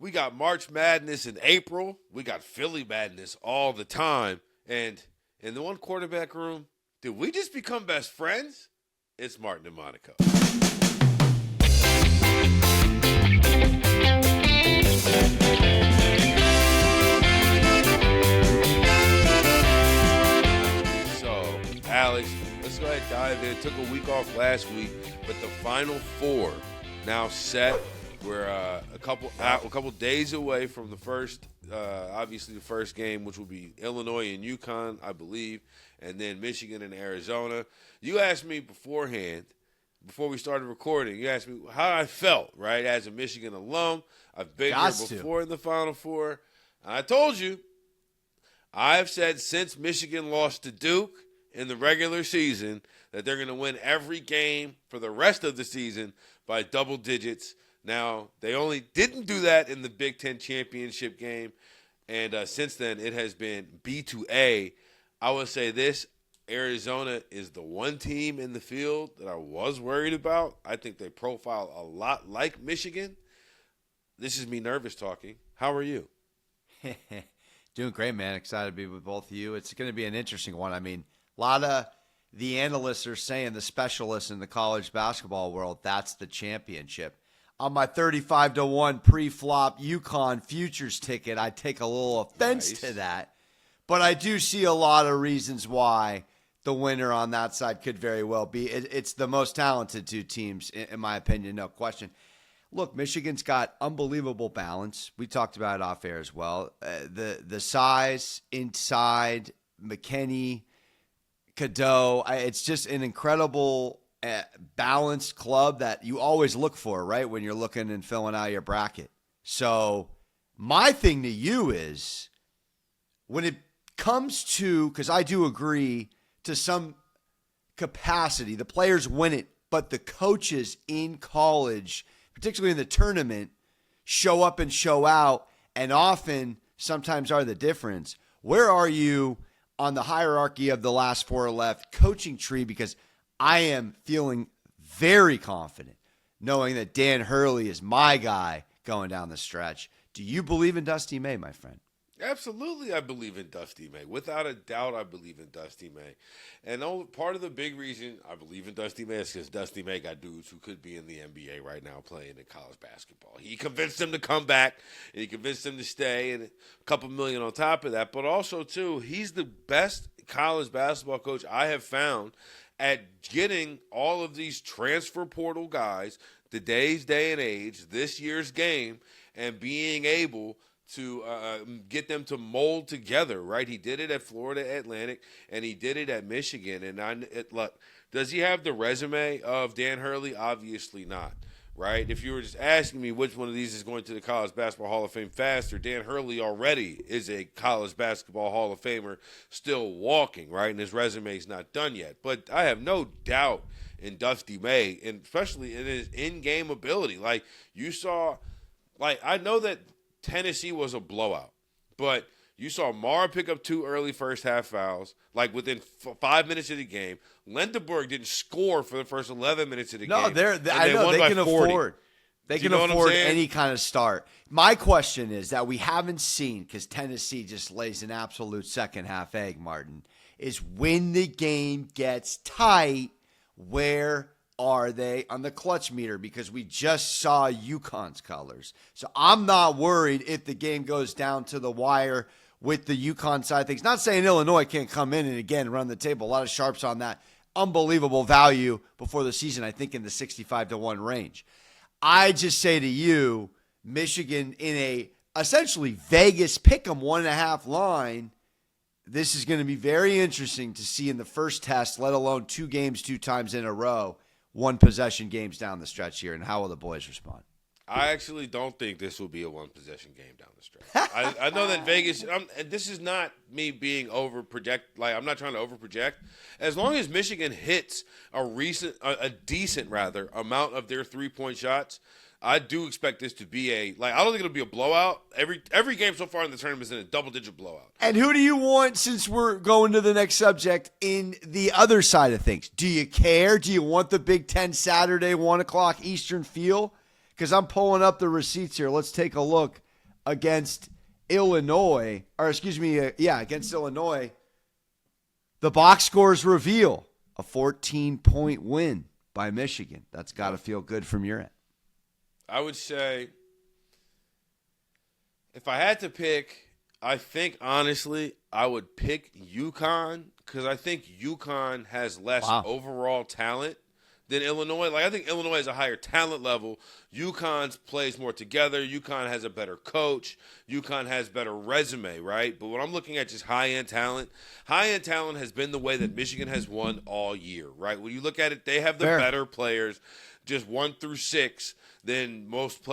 We got March Madness in April. We got Philly Madness all the time. And in the one quarterback room, did we just become best friends? It's Martin and Monaco. So, Alex, let's go ahead and dive in. Took a week off last week, but the Final Four now set. We're a couple days away from the first, obviously the first game, which will be Illinois and UConn, I believe, and then Michigan and Arizona. You asked me beforehand, before we started recording, you asked me how I felt, right, as a Michigan alum. I've been here before in the Final Four. And I told you, I've said since Michigan lost to Duke in the regular season that they're going to win every game for the rest of the season by double digits. Now, they only didn't do that in the Big Ten championship game, and since then it has been B to A. I would say this, Arizona is the one team in the field that I was worried about. I think they profile a lot like Michigan. This is me nervous talking. How are you? Doing great, man. Excited to be with both of you. It's going to be an interesting one. I mean, a lot of the analysts are saying, the specialists in the college basketball world, that's the championship. On my 35-1 pre-flop UConn futures ticket, I take a little offense to that. But I do see a lot of reasons why the winner on that side could very well be. It's the most talented two teams, in my opinion, no question. Look, Michigan's got unbelievable balance. We talked about it off air as well. The size inside, McKinney, Cadeau, it's just an incredible balanced club that you always look for, right, when you're looking and filling out your bracket. So my thing to you is, when it comes to, because I do agree to some capacity, the players win it, but the coaches in college, particularly in the tournament, show up and show out, and often sometimes are the difference. Where are you on the hierarchy of the last four left coaching tree? Because I am feeling very confident knowing that Dan Hurley is my guy going down the stretch. Do you believe in Dusty May, my friend? Absolutely, I believe in Dusty May. Without a doubt, I believe in Dusty May. And part of the big reason I believe in Dusty May is because Dusty May got dudes who could be in the NBA right now playing in college basketball. He convinced them to come back, and he convinced them to stay, and a couple million on top of that. But also, too, he's the best college basketball coach I have found at getting all of these transfer portal guys, today's day and age, this year's game, and being able to get them to mold together, right? He did it at Florida Atlantic, and he did it at Michigan. And look, does he have the resume of Dan Hurley? Obviously not, right? If you were just asking me which one of these is going to the College Basketball Hall of Fame faster, Dan Hurley already is a College Basketball Hall of Famer still walking, right? And his resume is not done yet. But I have no doubt in Dusty May, and especially in his in-game ability. Like, you saw, like, I know that Tennessee was a blowout, but you saw Mara pick up 2 early first-half fouls, like within 5 minutes of the game. Lendeborg didn't score for the first 11 minutes of the game. No, I know they can afford. They can afford any kind of start. My question is that we haven't seen, because Tennessee just lays an absolute second-half egg, Martin, is when the game gets tight, where are they on the clutch meter? Because we just saw UConn's colors. So I'm not worried if the game goes down to the wire with the UConn side of things. Not saying Illinois can't come in and, again, run the table. A lot of sharps on that. Unbelievable value before the season, I think in the 65-1 range. I just say to you, Michigan in a essentially Vegas pick'em 1.5 line, this is going to be very interesting to see in the first test, let alone 2 games 2 times in a row, 1-possession games down the stretch here, and how will the boys respond? I actually don't think this will be a 1-possession game down the stretch. I know that Vegas, and this is not me being I'm not trying to overproject. As long as Michigan hits a decent amount of their 3-point shots, I do expect this to be I don't think it'll be a blowout. Every game so far in the tournament is in a double-digit blowout. And who do you want, since we're going to the next subject, in the other side of things? Do you care? Do you want the Big Ten Saturday 1 o'clock Eastern feel? Because I'm pulling up the receipts here. Let's take a look against Illinois, against Illinois, the box scores reveal a 14-point win by Michigan. That's got to feel good from your end. I would say, if I had to pick, I think, honestly, I would pick UConn because I think UConn has less overall talent than Illinois. Like, I think Illinois has a higher talent level. UConn plays more together. UConn has a better coach. UConn has better resume, right? But when I'm looking at just high-end talent has been the way that Michigan has won all year, right? When you look at it, they have the better players, just 1 through 6, than most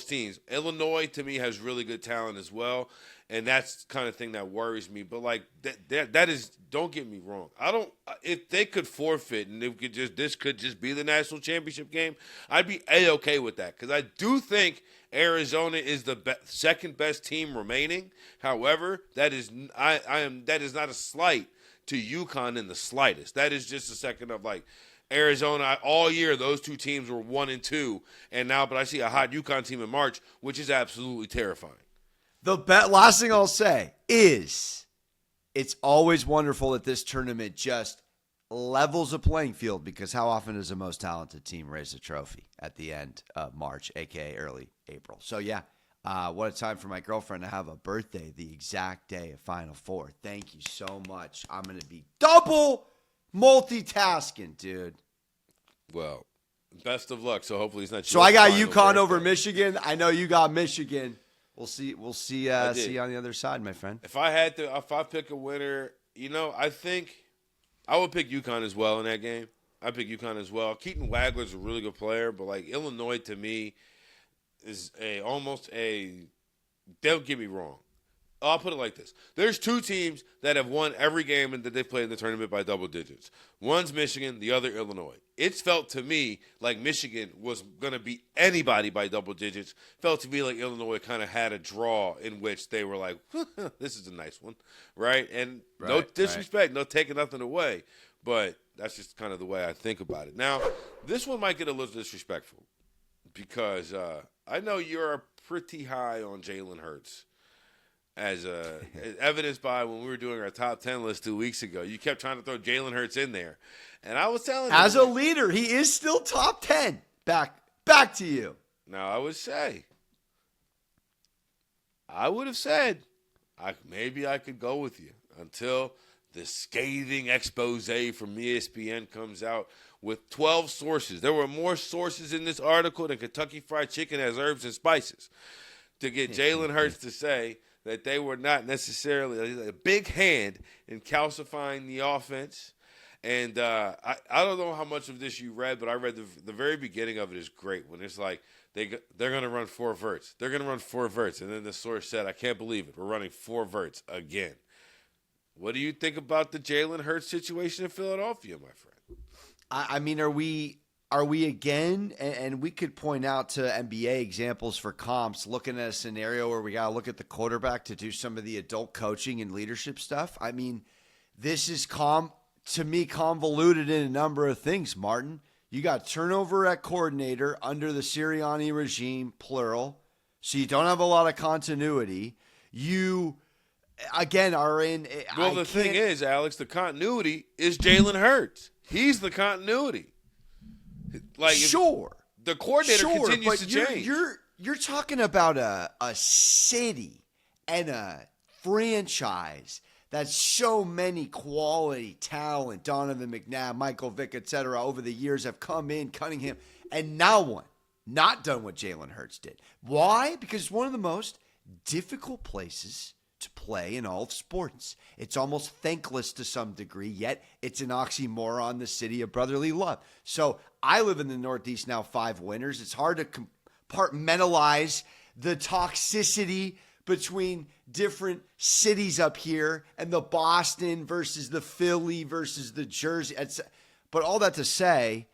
teams. Illinois, to me, has really good talent as well. And that's the kind of thing that worries me. But like that is, don't get me wrong. If they could forfeit and this could just be the national championship game, I'd be A-okay with that. Because I do think Arizona is the second best team remaining. However, that is not a slight to UConn in the slightest. That is just a second of like Arizona all year. Those two teams were 1 and 2, but I see a hot UConn team in March, which is absolutely terrifying. The last thing I'll say is it's always wonderful that this tournament just levels a playing field because how often does the most talented team raise a trophy at the end of March, a.k.a. early April? So, what a time for my girlfriend to have a birthday the exact day of Final Four. Thank you so much. I'm going to be double multitasking, dude. Well, best of luck. So hopefully it's not. So I got UConn over Michigan. I know you got Michigan. We'll see you on the other side, my friend. If I pick a winner, I think I would pick UConn as well in that game. I pick UConn as well. Keaton Wagler's a really good player, but like Illinois to me is don't get me wrong. I'll put it like this. There's 2 teams that have won every game that they've played in the tournament by double digits. One's Michigan, the other Illinois. It's felt to me like Michigan was going to beat anybody by double digits. Felt to me like Illinois kind of had a draw in which they were like, this is a nice one, right? And no disrespect, no taking nothing away, but that's just kind of the way I think about it. Now, this one might get a little disrespectful because I know you're pretty high on Jalen Hurts. As evidenced by when we were doing our top 10 list 2 weeks ago. You kept trying to throw Jalen Hurts in there. And I was telling you. As a leader, he is still top 10. Back to you. Now, I would have said, maybe I could go with you until the scathing expose from ESPN comes out with 12 sources. There were more sources in this article than Kentucky Fried Chicken has herbs and spices to get Jalen Hurts to say that they were not necessarily a big hand in calcifying the offense. And I don't know how much of this you read, but I read the very beginning of it is great when it's like they're going to run 4 verts. They're going to run 4 verts. And then the source said, I can't believe it. We're running 4 verts again. What do you think about the Jalen Hurts situation in Philadelphia, my friend? I mean, are we again, and we could point out to NBA examples for comps, looking at a scenario where we got to look at the quarterback to do some of the adult coaching and leadership stuff? I mean, this is to me convoluted in a number of things, Martin. You got turnover at coordinator under the Sirianni regime, plural, so you don't have a lot of continuity. You, again, are in – Well, the thing is, Alex, the continuity is Jalen Hurts. He's the continuity. Like sure, the coordinator continues to change. You're talking about a city and a franchise that's so many quality talent. Donovan McNabb, Michael Vick, etc. over the years have come in, Cunningham, and not done what Jalen Hurts did. Why? Because it's one of the most difficult places to play in all of sports. It's almost thankless to some degree, yet it's an oxymoron, the city of brotherly love. So I live in the Northeast now, 5 winters. It's hard to compartmentalize the toxicity between different cities up here and the Boston versus the Philly versus the Jersey. But all that to say,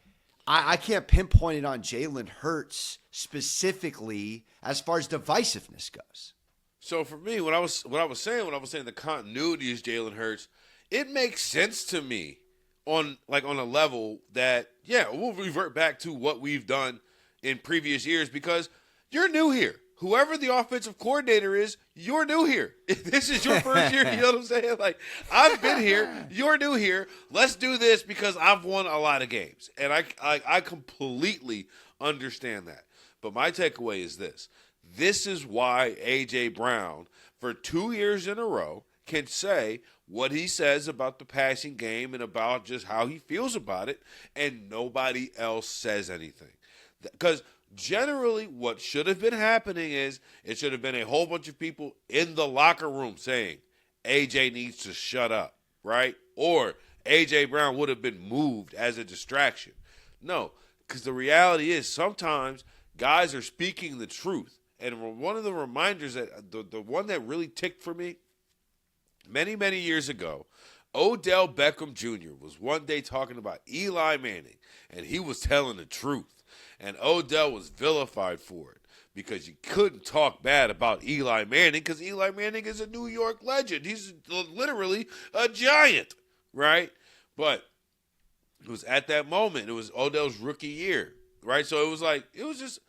I can't pinpoint it on Jalen Hurts specifically as far as divisiveness goes. So for me, when I was saying the continuity is Jalen Hurts, it makes sense to me on a level that we'll revert back to what we've done in previous years because you're new here. whoever the offensive coordinator is, you're new here. This is your first year. You know what I'm saying? Like, I've been here. You're new here. Let's do this because I've won a lot of games. And I completely understand that. But my takeaway is this. This is why A.J. Brown, for 2 years in a row, can say what he says about the passing game and about just how he feels about it, and nobody else says anything. Because generally what should have been happening is it should have been a whole bunch of people in the locker room saying, A.J. needs to shut up, right? Or A.J. Brown would have been moved as a distraction. No, because the reality is sometimes guys are speaking the truth. And one of the reminders that the one that really ticked for me, many, many years ago, Odell Beckham Jr. was one day talking about Eli Manning, and he was telling the truth. And Odell was vilified for it because you couldn't talk bad about Eli Manning because Eli Manning is a New York legend. He's literally a giant, right? But it was at that moment. It was Odell's rookie year, right? So it was just,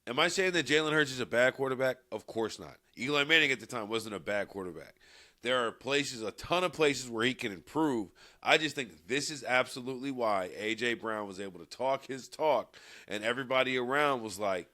am I saying that Jalen Hurts is a bad quarterback? Of course not. Eli Manning at the time wasn't a bad quarterback. There are places, a ton of places where he can improve. I just think this is absolutely why A.J. Brown was able to talk his talk, and everybody around was like,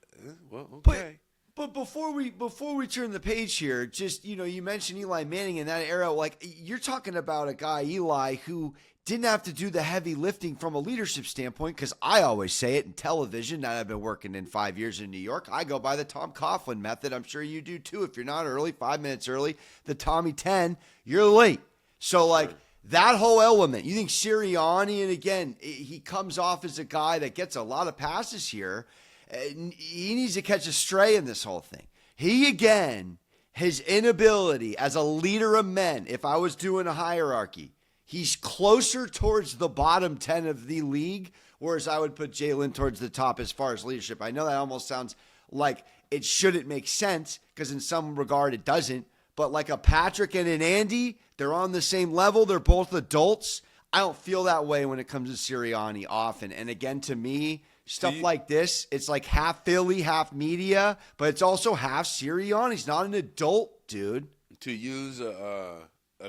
well, okay. But before we turn the page here, just, you mentioned Eli Manning in that era. Like, you're talking about a guy, Eli, who didn't have to do the heavy lifting from a leadership standpoint, because I always say it in television. Now I've been working in 5 years in New York. I go by the Tom Coughlin method. I'm sure you do too. If you're not early, 5 minutes early, the Tommy 10, you're late. So, that whole element, you think Sirianni, and again, he comes off as a guy that gets a lot of passes here. He needs to catch a stray in this whole thing. He, again, his inability as a leader of men, if I was doing a hierarchy, he's closer towards the bottom 10 of the league, whereas I would put Jalen towards the top as far as leadership. I know that almost sounds like it shouldn't make sense, because in some regard it doesn't. But like a Patrick and an Andy, they're on the same level. They're both adults. I don't feel that way when it comes to Sirianni often. And again, to me, stuff like this, it's like half Philly, half media, but it's also half Sirianni. He's not an adult, dude. To use a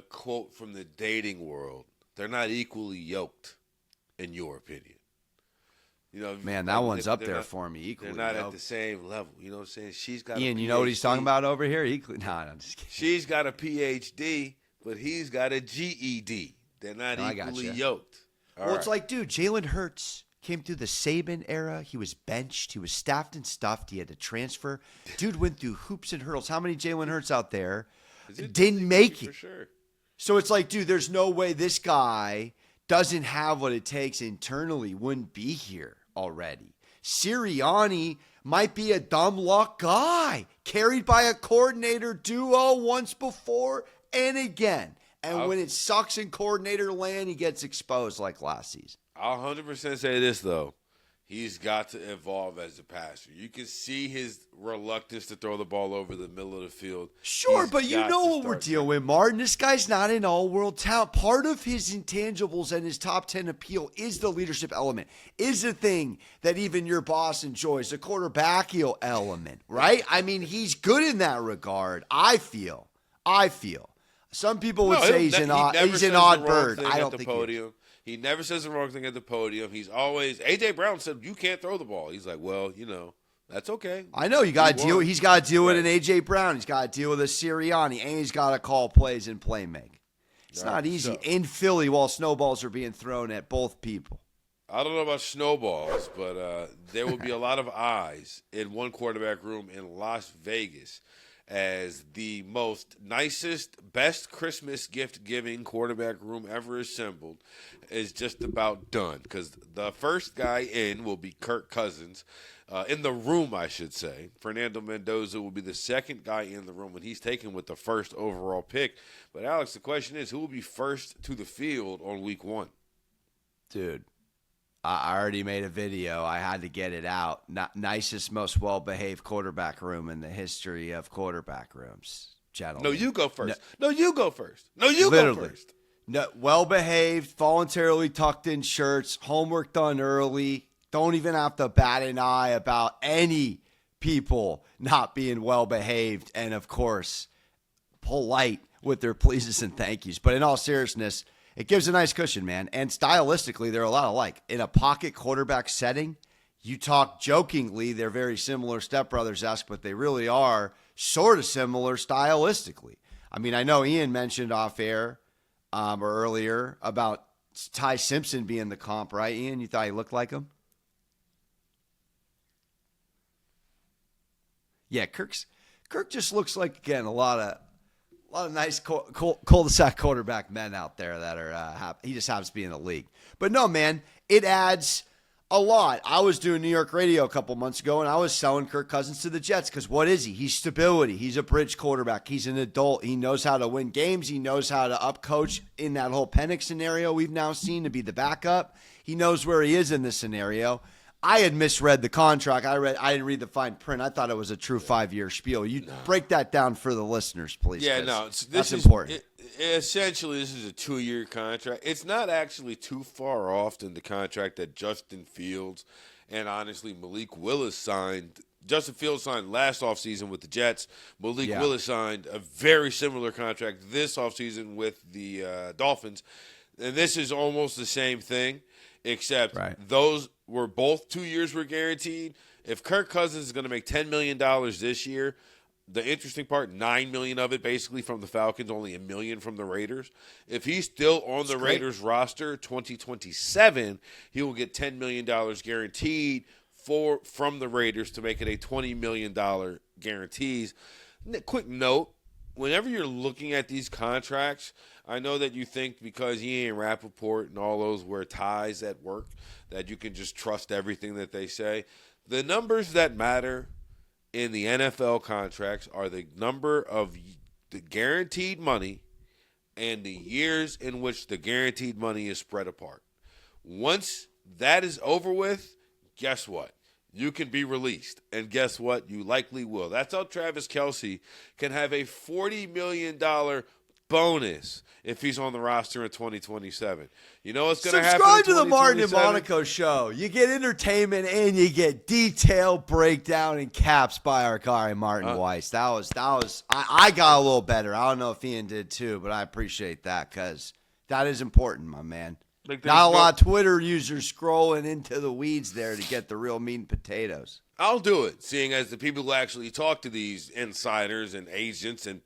quote from the dating world, they're not equally yoked, in your opinion. Man, that one's up there for me equally. They're not at the same level. You know what I'm saying? She's got Ian, a PhD. you know what he's talking about over here? No, I'm just kidding. She's got a PhD, but he's got a GED. They're not equally yoked. It's like, dude, Jalen Hurts came through the Saban era. He was benched. He was staffed and stuffed. He had to transfer. Dude went through hoops and hurdles. How many Jalen Hurts out there didn't make it? For sure. So it's like, dude, there's no way this guy doesn't have what it takes internally, wouldn't be here already. Sirianni might be a dumb luck guy, carried by a coordinator duo once before and again. And when it sucks in coordinator land, he gets exposed like last season. I'll 100% say this, though. He's got to evolve as a passer. You can see his reluctance to throw the ball over the middle of the field. Sure, but you know what we're dealing with, Martin. This guy's not an all-world talent. Part of his intangibles and his top 10 appeal is the leadership element, is the thing that even your boss enjoys, the quarterbackial element, right? I mean, he's good in that regard, I feel. Some people would say he's an odd bird. I don't think he is. He never says the wrong thing at the podium. He's always – A.J. Brown said, you can't throw the ball. He's like, well, that's okay. I know. He's got to deal with an A.J. Brown. He's got to deal with a Sirianni, and he's got to call plays and play make. It's not easy in Philly while snowballs are being thrown at both people. I don't know about snowballs, but there will be a lot of eyes in one quarterback room in Las Vegas as the nicest, best Christmas gift-giving quarterback room ever assembled is just about done. Because the first guy in will be Kirk Cousins. In the room, I should say. Fernando Mendoza will be the second guy in the room when he's taken with the first overall pick. But, Alex, the question is, who will be first to the field on week 1? Dude. I already made a video. I had to get it out. Nicest, most well-behaved quarterback room in the history of quarterback rooms, gentlemen. No, you go first. No, you go first. Go first. No, well-behaved, voluntarily tucked in shirts, homework done early. Don't even have to bat an eye about any people not being well behaved and, of course, polite with their pleases and thank yous. But in all seriousness, it gives a nice cushion, man. And stylistically, they're a lot alike. In a pocket quarterback setting, you talk jokingly, they're very similar stepbrothers-esque, but they really are sort of similar stylistically. I mean, I know Ian mentioned off air or earlier about Ty Simpson being the comp, right, Ian? You thought he looked like him? Yeah, Kirk just looks like, again, a lot of nice cul-de-sac quarterback men out there that are he just happens to be in the league. But no, man, it adds a lot. I was doing New York radio a couple months ago, and I was selling Kirk Cousins to the Jets because what is he? He's stability. He's a bridge quarterback. He's an adult. He knows how to win games. He knows how to up-coach in that whole Penix scenario we've now seen to be the backup. He knows where he is in this scenario. I had misread the contract. I didn't read the fine print. I thought it was a true 5-year spiel. You break that down for the listeners, please. Yeah, that's important. Essentially, this is a 2-year contract. It's not actually too far off than the contract that Justin Fields and, honestly, Malik Willis signed. Justin Fields signed last offseason with the Jets. Malik Willis signed a very similar contract this offseason with the Dolphins. And this is almost the same thing, except those were both 2 years were guaranteed. If Kirk Cousins is going to make $10 million this year, the interesting part, $9 million of it basically from the Falcons, only $1 million from the Raiders. If he's still on the Raiders roster 2027, he will get $10 million guaranteed from the Raiders to make it a $20 million guarantees. Quick note, whenever you're looking at these contracts, I know that you think because Ian Rappaport and all those wear ties at work that you can just trust everything that they say. The numbers that matter in the NFL contracts are the number of the guaranteed money and the years in which the guaranteed money is spread apart. Once that is over with, guess what? You can be released. And guess what? You likely will. That's how Travis Kelce can have a $40 million bonus if he's on the roster in 2027. You know what's going to happen in 2027? Subscribe to the Martin and Monaco show. You get entertainment and you get detailed breakdown and caps by our guy Martin Weiss. That was. I got a little better. I don't know if Ian did too, but I appreciate that because that is important, my man. Not a lot of Twitter users scrolling into the weeds there to get the real meat and potatoes. I'll do it, seeing as the people who actually talk to these insiders and agents and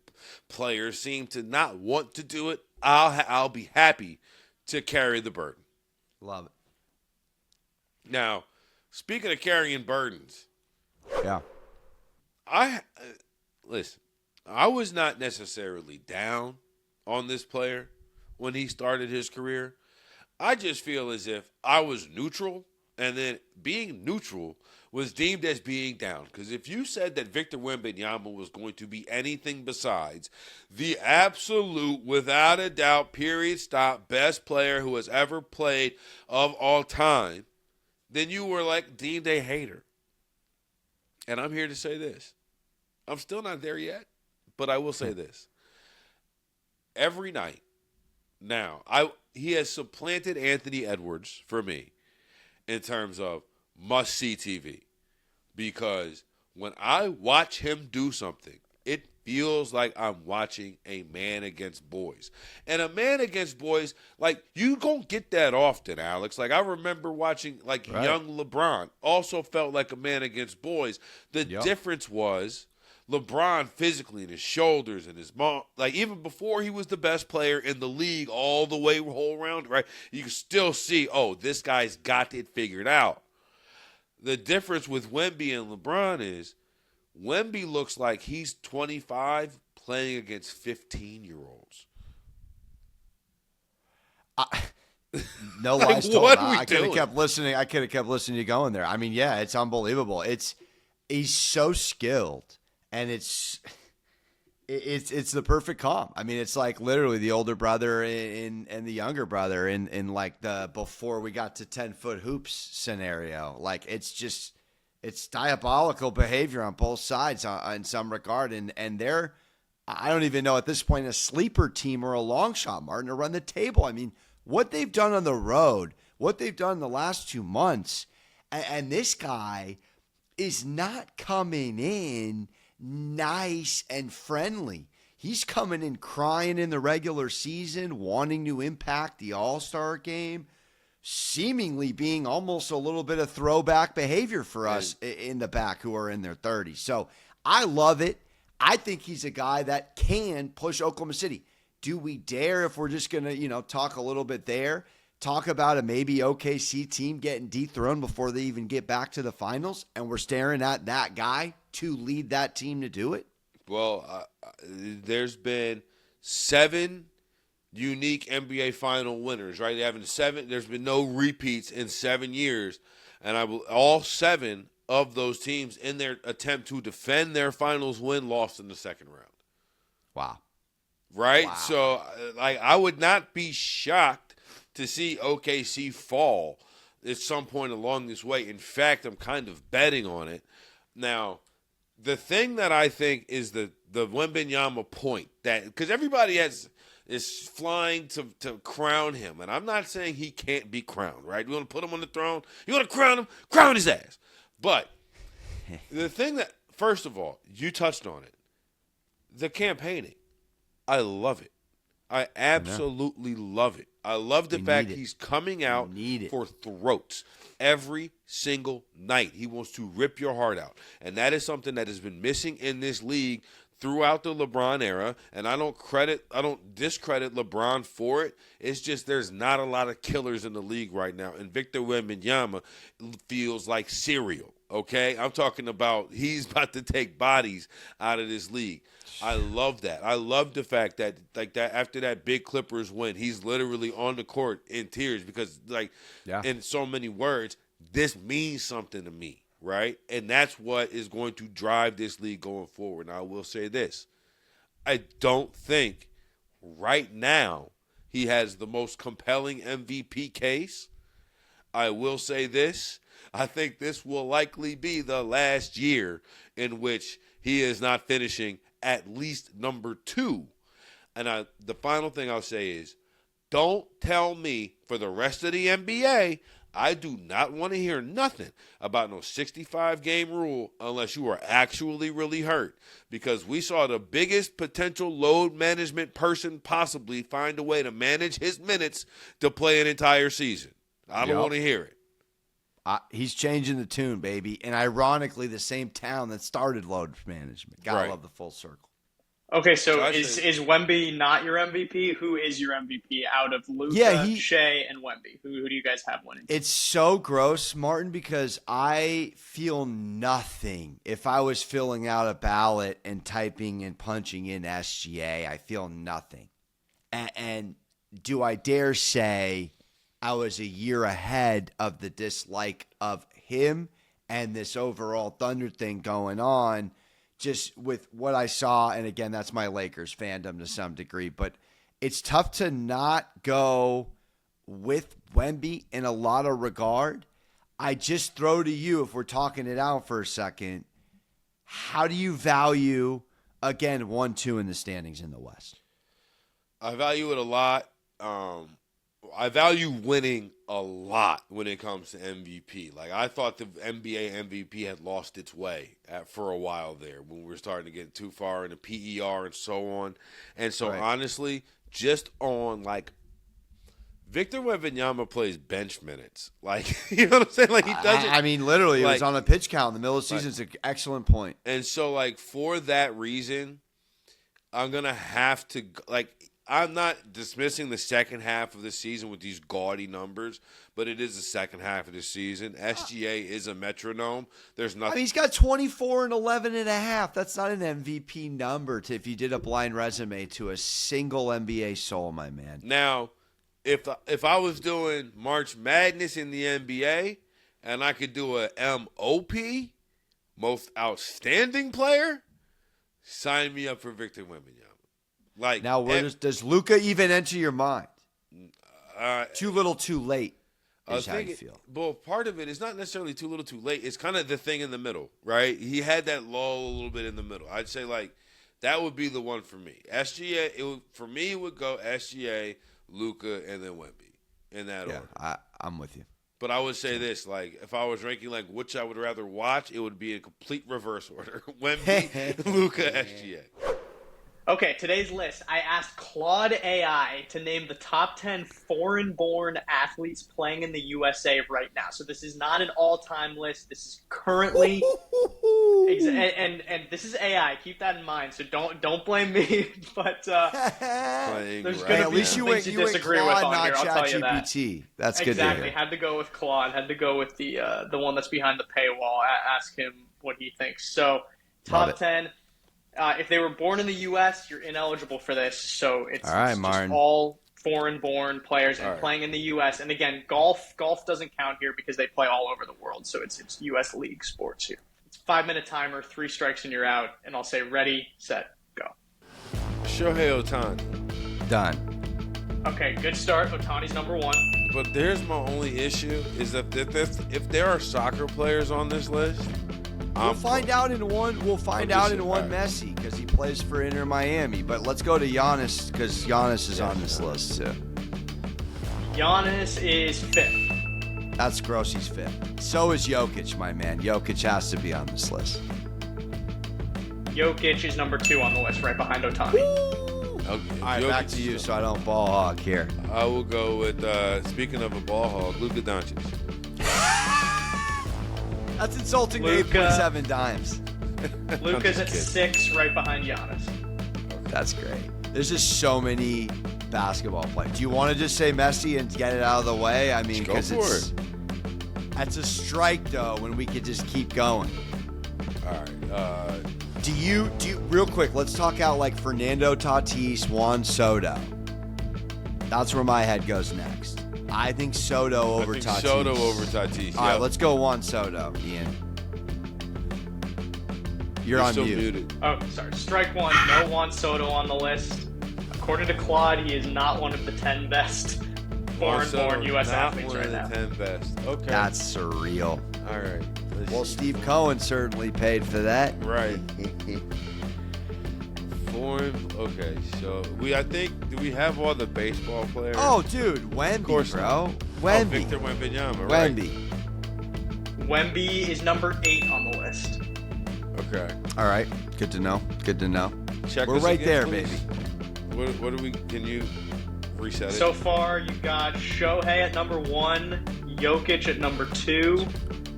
players seem to not want to do it. I'll be happy to carry the burden. Love it. Now, speaking of carrying burdens, listen. I was not necessarily down on this player when he started his career. I just feel as if I was neutral, and then being neutral was deemed as being down. Because if you said that Victor Wembanyama was going to be anything besides the absolute, without a doubt, period, stop, best player who has ever played of all time, then you were like deemed a hater. And I'm here to say this. I'm still not there yet, but I will say this. Every night now, he has supplanted Anthony Edwards for me in terms of must-see TV, because when I watch him do something, it feels like I'm watching a man against boys. And a man against boys, like, you don't get that often, Alex. Like, I remember watching, like, young LeBron also felt like a man against boys. The difference was LeBron physically and his shoulders and his mom, like, even before he was the best player in the league all the way whole round, right, you can still see, oh, this guy's got it figured out. The difference with Wemby and LeBron is Wemby looks like he's 25 playing against 15-year-olds. No like, lies told. What I could have kept listening. I could have kept listening to you going there. I mean, yeah, it's unbelievable. He's so skilled, and it's the perfect comp. I mean, it's like literally the older brother and the younger brother in like the before we got to 10-foot hoops scenario. Like, it's diabolical behavior on both sides in some regard. And they're, I don't even know at this point, a sleeper team or a long shot, Martin, to run the table. I mean, what they've done on the road, what they've done in the last 2 months, and this guy is not coming in nice and friendly. He's coming in crying in the regular season, wanting to impact the All-Star game, seemingly being almost a little bit of throwback behavior for us in the back who are in their 30s. So I love it. I think he's a guy that can push Oklahoma City. Do we dare, if we're just going to, talk a little bit there, talk about a maybe OKC team getting dethroned before they even get back to the finals, and we're staring at that guy to lead that team to do it? Well, there's been 7 unique NBA final winners, right? They haven't 7. There's been no repeats in 7 years, and all 7 of those teams in their attempt to defend their finals win lost in the second round. Wow. Right? Wow. So, I would not be shocked to see OKC fall at some point along this way. In fact, I'm kind of betting on it. Now, the thing that I think is the Wembenyama point, that because everybody is flying to crown him, and I'm not saying he can't be crowned, right? You want to put him on the throne? You want to crown him? Crown his ass. But the thing that, first of all, you touched on it, the campaigning. I love it. I absolutely love it. I love the fact he's coming out for throats every single night. He wants to rip your heart out. And that is something that has been missing in this league throughout the LeBron era. And I don't discredit LeBron for it. It's just there's not a lot of killers in the league right now. And Victor Wembanyama feels like cereal, okay? I'm talking about he's about to take bodies out of this league. I love that. I love the fact that after that big Clippers win, he's literally on the court in tears because in so many words, this means something to me, right? And that's what is going to drive this league going forward. Now, I will say this. I don't think right now he has the most compelling MVP case. I will say this. I think this will likely be the last year in which he is not finishing at least number 2. And the final thing I'll say is, don't tell me for the rest of the NBA, I do not want to hear nothing about no 65-game rule unless you are actually really hurt. Because we saw the biggest potential load management person possibly find a way to manage his minutes to play an entire season. I don't want to hear it. He's changing the tune, baby. And ironically, the same town that started load management. Gotta love the full circle. Okay, so is Wemby not your MVP? Who is your MVP out of Luka, Shea, and Wemby? Who do you guys have winning? It's so gross, Martin, because I feel nothing. If I was filling out a ballot and typing and punching in SGA, I feel nothing. And do I dare say I was a year ahead of the dislike of him and this overall Thunder thing going on, just with what I saw. And again, that's my Lakers fandom to some degree, but it's tough to not go with Wemby in a lot of regard. I just throw to you, if we're talking it out for a second, how do you value, again, 1-2 in the standings in the West? I value it a lot. I value winning a lot when it comes to MVP. Like, I thought the NBA MVP had lost its way for a while there when we were starting to get too far into PER and so on. And so, honestly, just on, Victor Wembanyama plays bench minutes. You know what I'm saying? He doesn't. I mean, literally, it was on a pitch count in the middle of the season. It's an excellent point. And so, for that reason, I'm going to have to, I'm not dismissing the second half of the season with these gaudy numbers, but it is the second half of the season. SGA is a metronome. There's nothing. He's got 24 and 11 and a half. That's not an MVP number if you did a blind resume to a single NBA soul, my man. Now, if I was doing March Madness in the NBA and I could do a MOP, most outstanding player, sign me up for Victor Wembanyama. Now, does Luka even enter your mind? Too little, too late is how you feel. Well, part of it is not necessarily too little, too late. It's kind of the thing in the middle, right? He had that lull a little bit in the middle. I'd say, that would be the one for me. SGA, for me, it would go SGA, Luka, and then Wemby in that order. I'm with you. But I would say this, like, if I was ranking, like, which I would rather watch, it would be in complete reverse order. Wemby, Luka, SGA. Okay, today's list. I asked Claude AI to name the top 10 foreign-born athletes playing in the USA right now. So this is not an all-time list. This is currently, and this is AI. Keep that in mind. So don't blame me. But there's going to be some things you disagree with on here. I'll tell you that. That's good. Exactly. Had to go with Claude. Had to go with the one that's behind the paywall. Ask him what he thinks. So top 10. If they were born in the U.S., you're ineligible for this. So it's just all foreign-born players and playing in the U.S. And again, golf doesn't count here because they play all over the world. So it's U.S. league sports here. It's a 5-minute timer, 3 strikes and you're out. And I'll say ready, set, go. Shohei Ohtani. Done. Okay, good start. Ohtani's number 1. But there's my only issue is that if there are soccer players on this list, We'll find out in one Messi because he plays for Inter Miami. But let's go to Giannis because Giannis is on this list too. Giannis is 5th. That's gross. He's 5th. So is Jokic, my man. Jokic has to be on this list. Jokic is number 2 on the list, right behind Ohtani. Okay. All right, back to you, so I don't ball hog here. I will go with speaking of a ball hog, Luka Doncic. That's insulting to 8.7 dimes. Luka's at 6, right behind Giannis. That's great. There's just so many basketball players. Do you want to just say Messi and get it out of the way? I mean, because that's a strike, though, when we could just keep going. All right. Do you real quick, let's talk out like Fernando Tatis, Juan Soto. That's where my head goes next. I think Soto over Tatis. Soto over Tatis. All right, let's go Juan Soto, Ian. You're on mute. Muted. Oh, sorry. Strike 1. No Juan Soto on the list. According to Claude, he is not one of the 10 best foreign-born U.S. athletes right now. Not one of the 10 best. Okay. That's surreal. All right. Well, Steve Cohen certainly paid for that. Right. Okay, so do we have all the baseball players? Oh, dude, Wemby, of course, bro. Wemby. Victor Wembanyama, right? Wemby is number 8 on the list. Okay. All right, good to know. Check We're right there, baby. What do we? Can you reset it? So far, you've got Shohei at number 1, Jokic at number 2,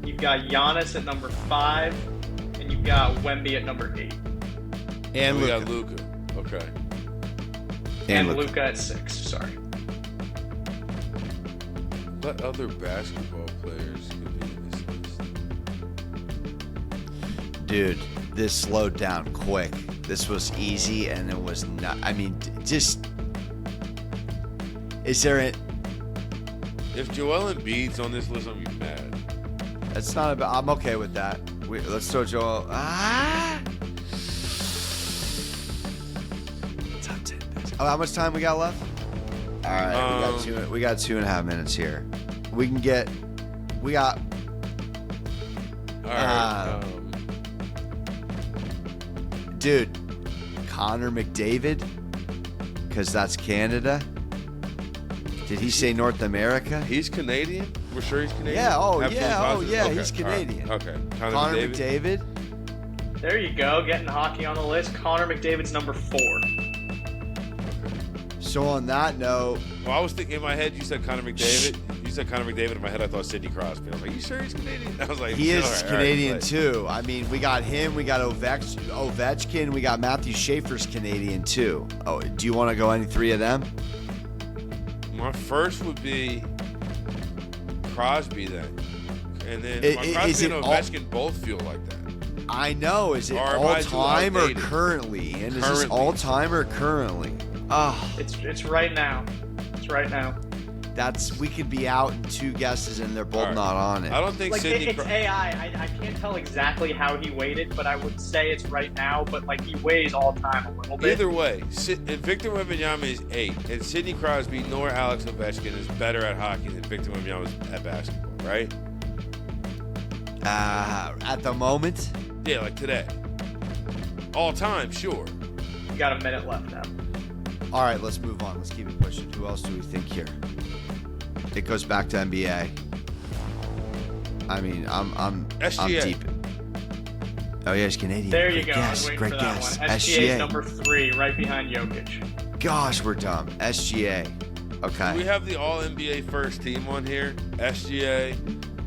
you've got Giannis at number 5, and you've got Wemby at number 8. And we got Luka. Okay. And Luka at 6. Sorry. What other basketball players could be in this list? Dude, this slowed down quick. This was easy, and it was not. I mean, just is there If Joel Embiid's on this list, I'm gonna be mad. That's not about. I'm okay with that. Let's throw Joel. Top 10 best. Oh, how much time we got left? All right, we got 2.5 minutes here. We got. All right. Dude, Connor McDavid, because that's Canada. Did he say North America? He's Canadian? We're sure he's Canadian? Yeah, Okay, he's Canadian. right. Okay. Connor McDavid. There you go, getting hockey on the list. Connor McDavid's number 4. So on that note... Well, I was thinking in my head, you said Connor McDavid. You said Connor McDavid. In my head, I thought Sidney Crosby. I was like, you sure he's Canadian? I was like, he is Canadian too. I mean, we got him. We got Ovechkin. We got Matthew Schaefer's Canadian too. Oh, do you want to go any 3 of them? My first would be Crosby then. And then Crosby and Ovechkin both feel like that. I know. Is it all-time or currently? And is this all-time or currently? Oh. It's right now. It's right now. We could be out in 2 guesses and they're both not on it. I don't think it's AI. I can't tell exactly how he weighted, but I would say it's right now. But he weighs all time a little bit. Either way, Victor Wembanyama is 8, and Sidney Crosby nor Alex Ovechkin is better at hockey than Victor Wembanyama is at basketball, right? At the moment? Yeah, like today. All time, sure. You got a minute left now. All right, let's move on. Let's keep it pushing. Who else do we think here? It goes back to NBA. I mean, I'm SGA. deep. Oh yeah, he's Canadian. There you Great go. Guess. I was waiting Great for that guess. one. SGA is number 3, right behind Jokic. Gosh, we're dumb. SGA. Okay. Do we have the All NBA first team on here? SGA,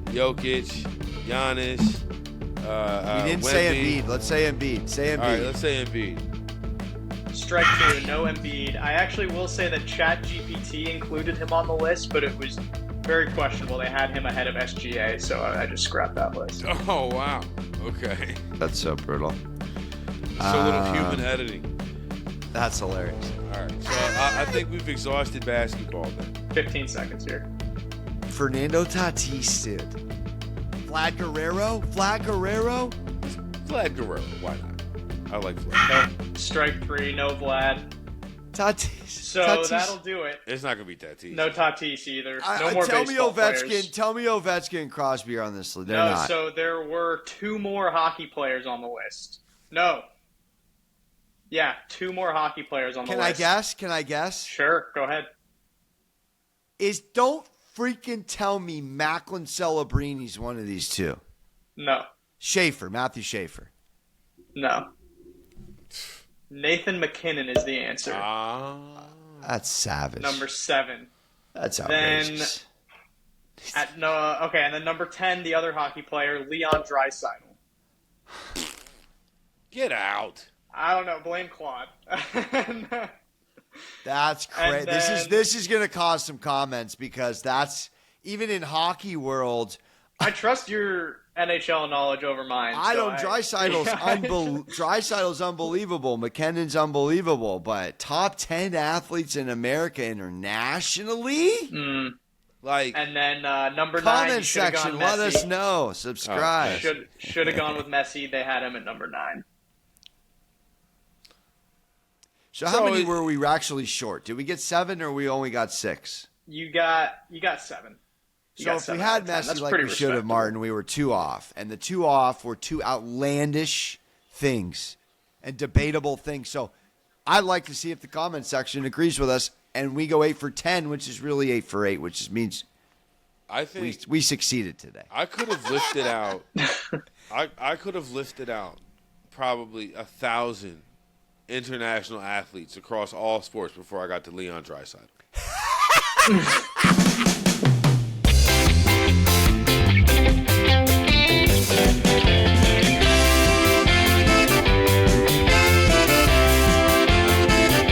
Jokic, Giannis. We didn't Wemby. say Embiid. Let's say Embiid. Say Embiid. All right, let's say Embiid. Strike 2, no Embiid. I actually will say that ChatGPT included him on the list, but it was very questionable. They had him ahead of SGA, so I just scrapped that list. Oh wow. Okay. That's so brutal. So little human editing. That's hilarious. All right. So I think we've exhausted basketball then. 15 seconds here. Fernando Tatis, dude. Vlad Guerrero? Vlad Guerrero. Why not? I like Vlad. No, strike 3, no Vlad. Tatis. So Tatis. that'll do it. It's not gonna be Tatis. No Tatis either. No more tell me baseball Ovechkin. players. Tell me Ovechkin and Crosby are on this list. They're No, not. so there were 2 more hockey players on the list. No. Yeah, 2 more hockey players on the Can list. Can I guess? Sure, go ahead. Don't freaking tell me Macklin Celebrini's one of these 2. No. Matthew Schaefer. No. Nathan McKinnon is the answer. That's savage. Number 7. That's outrageous. And then number 10, the other hockey player, Leon Draisaitl. Get out. I don't know. Blame Claude. That's crazy. Then, This is going to cause some comments because that's even in hockey world. I trust your NHL knowledge over mine. Draisaitl's unbelievable. McKinnon's unbelievable, but top 10 athletes in America internationally. And then number 9. Comment section. Let us know. Subscribe. Should have gone with Messi. They had him at number 9. So how many were we actually short? Did we get 7 or we only got 6? You got 7. So if we had Messi like we should have, Martin, we were 2 off. And the 2 off were 2 outlandish things and debatable things. So I'd like to see if the comment section agrees with us and we go 8 for 10, which is really 8 for 8, which means I think we succeeded today. I could have lifted out. I could have lifted out probably 1,000 international athletes across all sports before I got to Leon Draisaitl.